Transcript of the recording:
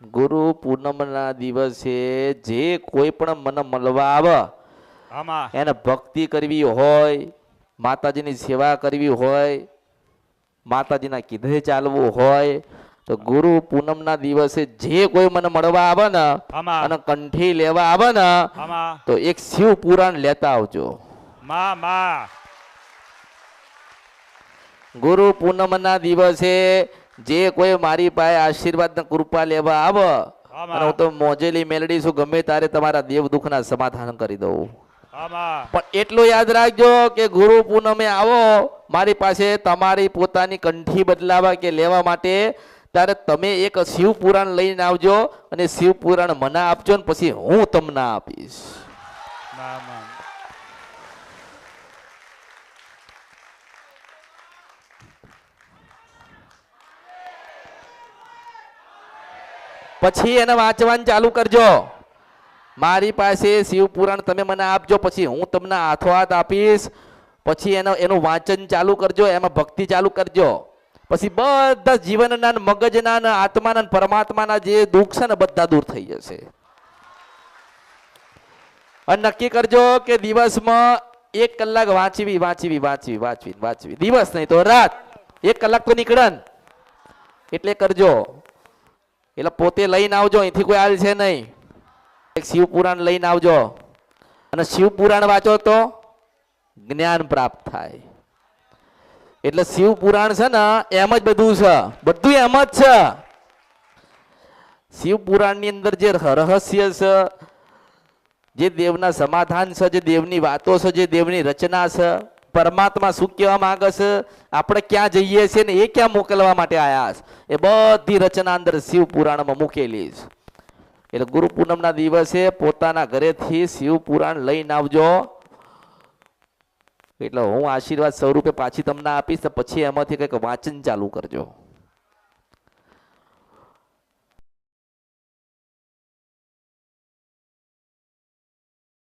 ગુરુ પૂનમના દિવસે જે કોઈ પણ મને મળવા આવે એને ભક્તિ કરવી હોય, માતાજીની સેવા કરવી હોય, માતાજીના કીધે ચાલવું હોય તો ગુરુ પૂનમના દિવસે જે કોઈ મને મળવા આવે ને અને કંઠી લેવા આવે ને તો એક શિવ પુરાણ લેતા આવજો. ગુરુ પૂનમના દિવસે જે કોઈ મારી પાસે આશીર્વાદ ને કૃપા લેવા આવે અને હું તો મોજેલી મેલડી છું, ગમે તારે તમારા દેવ દુઃખના સમાધાન કરી દઉં. પણ એટલું યાદ રાખજો કે ગુરુ પૂનમે આવો મારી પાસે તમારી પોતાની કંઠી બદલાવા કે લેવા માટે, ત્યારે તમે એક શિવ પુરાણ લઈને આવજો અને શિવ પુરાણ મને આપજો ને પછી હું તમને આપીશ. પછી એને વાંચવાનું ચાલુ કરજો. મારી પાસે શિવ પુરાણ તમે મને આપજો, પછી હું તમને હાથોહાથ આપીશ. પછી એનું વાંચન ચાલુ કરજો, એમાં ભક્તિ ચાલુ કરજો. પછી બધા જીવનના મગજના આત્માના પરમાત્માના જે દુઃખ છે ને બધા દૂર થઈ જશે. અને નક્કી કરજો કે દિવસમાં 1 કલાક વાંચવી. દિવસ નહીં તો રાત 1 કલાક તો નીકળે ને એટલે કરજો. એટલે પોતે લઈને આવજો, અહીંથી કોઈ હાલ છે નહીં. એક શિવ પુરાણ લઈને આવજો અને શિવ પુરાણ વાંચો તો જ્ઞાન પ્રાપ્ત થાય. એટલે શિવ પુરાણ છે ને એમ જ બધું છે, બધું એમ જ છે. શિવ પુરાણની અંદર જે રહસ્ય છે, જે દેવના સમાધાન છે, જે દેવની વાતો છે, જે દેવની રચના છે, પરમાત્મા શું કહેવા માંગે છે, આપણે ક્યાં જઈએ છીએ ને એ ક્યાં મોકલવા માટે આવ્યા છે, એ બધી રચના અંદર શિવ પુરાણમાં મૂકેલી છે. એટલે ગુરુ પૂનમના દિવસે પોતાના ઘરેથી શિવ પુરાણ લઈને આવજો. એટલે હું આશીર્વાદ સ્વરૂપે પાછી તમને આપીશ, પછી એમાંથી કંઈક વાંચન ચાલુ કરજો.